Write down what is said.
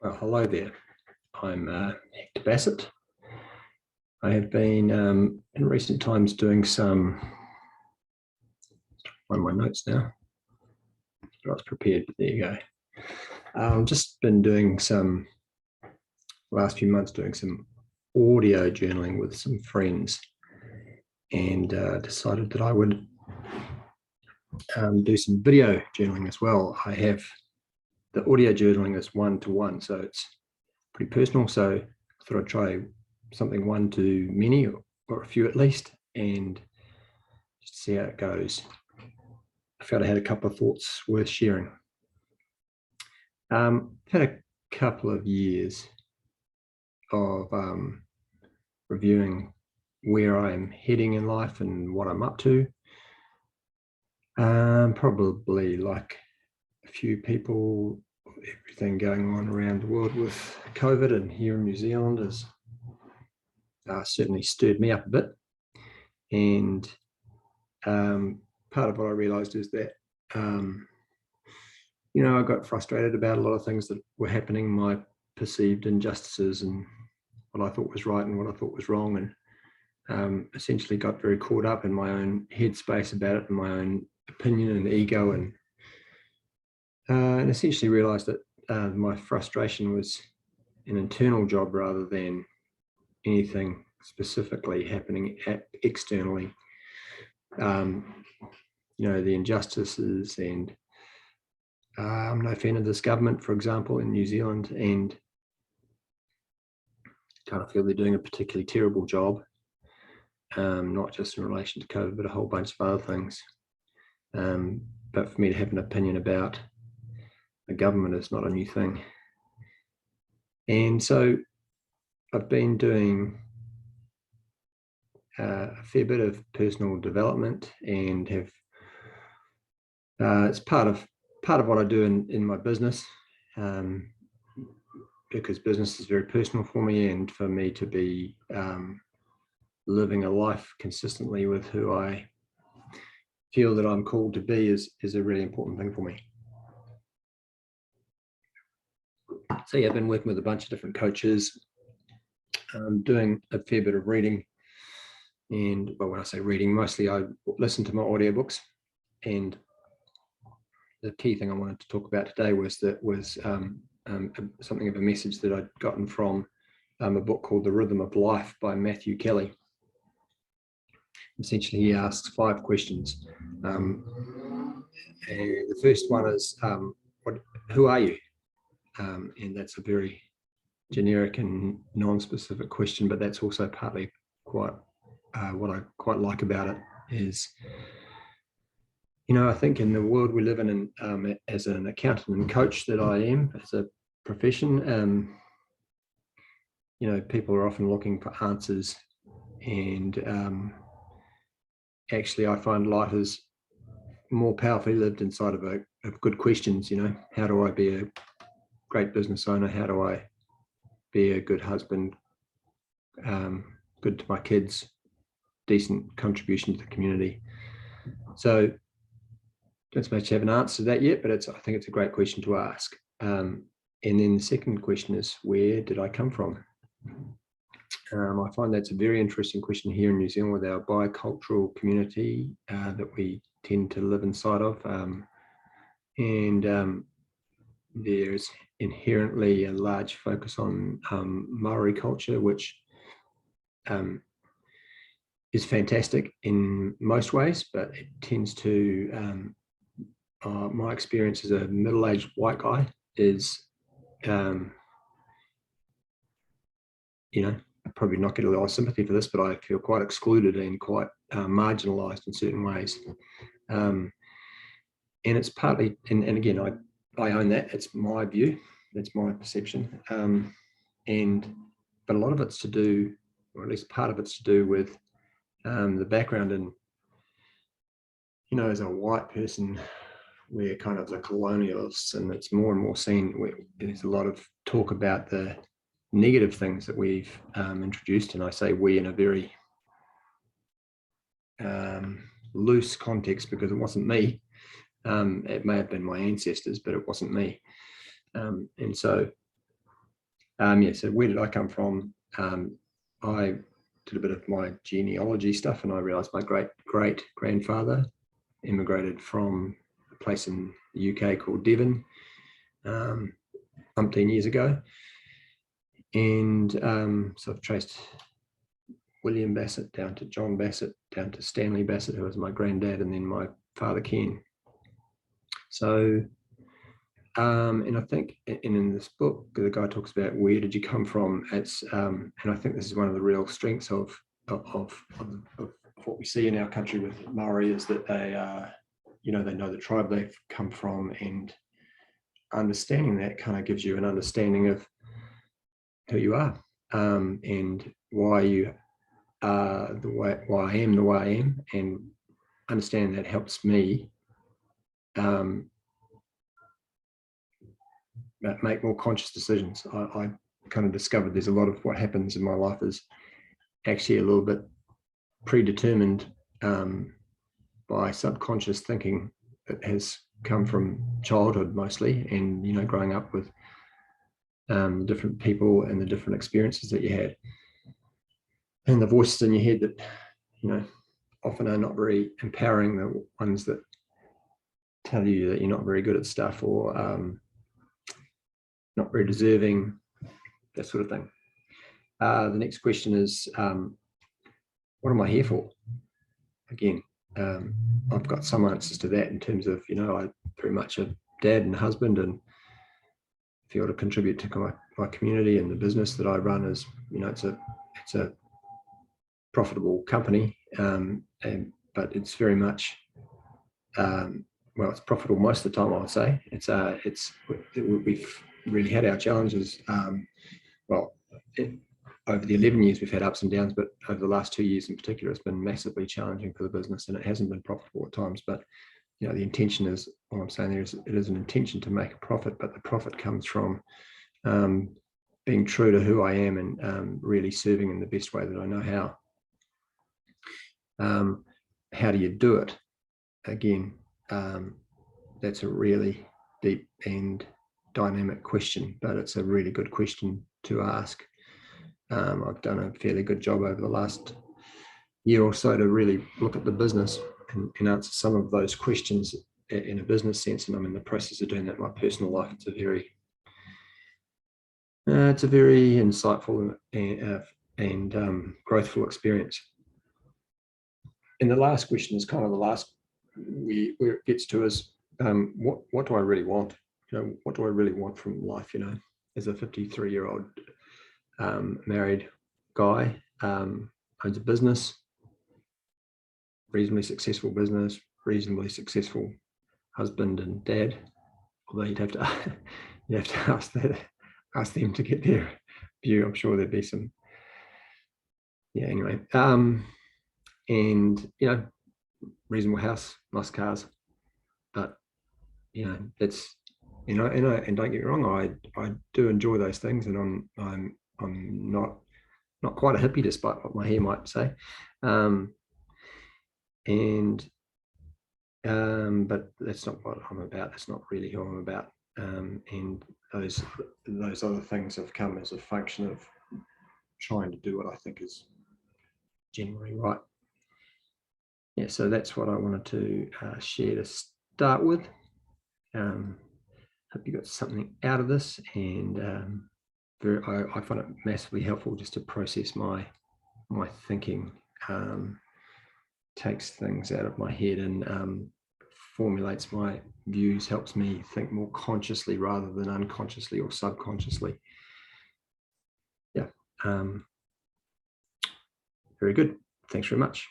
Well, hello there. I'm Hector Bassett. I have been in recent times doing some, find my notes now. I was prepared, but there you go. Just been doing some, last few months, doing some audio journaling with some friends, and decided that I would do some video journaling as well. I have the audio journaling is one-to-one, so it's pretty personal. So I thought I'd try something one to many, or a few at least, and just see how it goes. I felt I had a couple of thoughts worth sharing. I've had a couple of years of reviewing where I'm heading in life and what I'm up to. Probably like a few people, everything going on around the world with COVID and here in New Zealand has certainly stirred me up a bit. And part of what I realized is that, I got frustrated about a lot of things that were happening, my perceived injustices and what I thought was right and what I thought was wrong, and essentially got very caught up in my own headspace about it and my own opinion and ego, and essentially realized that my frustration was an internal job rather than anything specifically happening externally. The injustices, and I'm no fan of this government, for example, in New Zealand, and kind of feel they're doing a particularly terrible job, not just in relation to COVID, but a whole bunch of other things. But for me to have an opinion about the government is not a new thing. And so I've been doing a fair bit of personal development, and have it's part of what I do in my business, because business is very personal for me, and for me to be living a life consistently with who I feel that I'm called to be is a really important thing for me. So yeah, I've been working with a bunch of different coaches, doing a fair bit of reading, and when I say reading, mostly I listen to my audiobooks. And the key thing I wanted to talk about today was something of a message that I'd gotten from a book called The Rhythm of Life by Matthew Kelly. Essentially, he asks 5 questions. And the first one is, who are you? And that's a very generic and non-specific question, but that's also partly quite what I quite like about it is, I think in the world we live in, as an accountant and coach that I am as a profession, people are often looking for answers, and actually I find life is more powerfully lived inside of good questions. How do I be a great business owner? How do I be a good husband, good to my kids, decent contribution to the community? So don't so much have an answer to that yet, but I think it's a great question to ask. And then the second question is, where did I come from? I find that's a very interesting question here in New Zealand with our bicultural community that we tend to live inside of. And there's inherently a large focus on Maori culture, which is fantastic in most ways, but it tends to, my experience as a middle-aged white guy is, probably not get a lot of sympathy for this, but I feel quite excluded and quite marginalized in certain ways. And it's partly, and again, I own that. It's my view. That's my perception. But a lot of it's to do, or at least part of it's to do with the background. And, as a white person, we're kind of the colonialists, and it's more and more seen. There's a lot of talk about the negative things that we've introduced, and I say we in a very loose context because it wasn't me. It may have been my ancestors, but it wasn't me. And so Yeah, so where did I come from? I did a bit of my genealogy stuff, and I realized my great-great-grandfather immigrated from a place in the UK called Devon 15 years ago. And so I've traced William Bassett down to John Bassett, down to Stanley Bassett, who was my granddad, and then my father Ken. So, and I think in this book, the guy talks about where did you come from. It's and I think this is one of the real strengths of what we see in our country with Maori, is that they they know the tribe they've come from, and understanding that kind of gives you an understanding of who you are, and why you are why I am the way I am, and understanding that helps me make more conscious decisions. I kind of discovered there's a lot of what happens in my life is actually a little bit predetermined by subconscious thinking that has come from childhood mostly, and growing up with different people and the different experiences that you had, and the voices in your head that often are not very empowering, the ones that tell you that you're not very good at stuff, or not very deserving, that sort of thing. The next question is, what am I here for? Again, I've got some answers to that in terms of, I very much a dad and a husband, and feel to contribute to my community, and the business that I run is, it's a profitable company, but it's very much, it's profitable most of the time, I would say. We've really had our challenges. Over the 11 years, we've had ups and downs, but over the last 2 years in particular, it's been massively challenging for the business, and it hasn't been profitable at times. But the intention is, all I'm saying there is, it is an intention to make a profit, but the profit comes from being true to who I am, and really serving in the best way that I know how. How do you do it? Again, that's a really deep and dynamic question, but it's a really good question to ask. I've done a fairly good job over the last year or so to really look at the business and answer some of those questions in a business sense, and I'm in the process of doing that in my personal life. It's a very insightful and growthful experience. And the last question is kind of the last where it gets to is, what do I really want? What do I really want from life? As a 53-year-old married guy, owns a business, reasonably successful business, reasonably successful husband and dad. Although you'd have to ask them to get their view. I'm sure there'd be some. Yeah. Anyway, and reasonable house, nice cars, but that's and don't get me wrong, I do enjoy those things, and I'm not quite a hippie, despite what my hair might say, but that's not what I'm about. That's not really who I'm about. And those other things have come as a function of trying to do what I think is generally right. Yeah, so that's what I wanted to share to start with. Hope you got something out of this, and I find it massively helpful just to process my thinking, takes things out of my head, and formulates my views, helps me think more consciously rather than unconsciously or subconsciously. Yeah, very good. Thanks very much.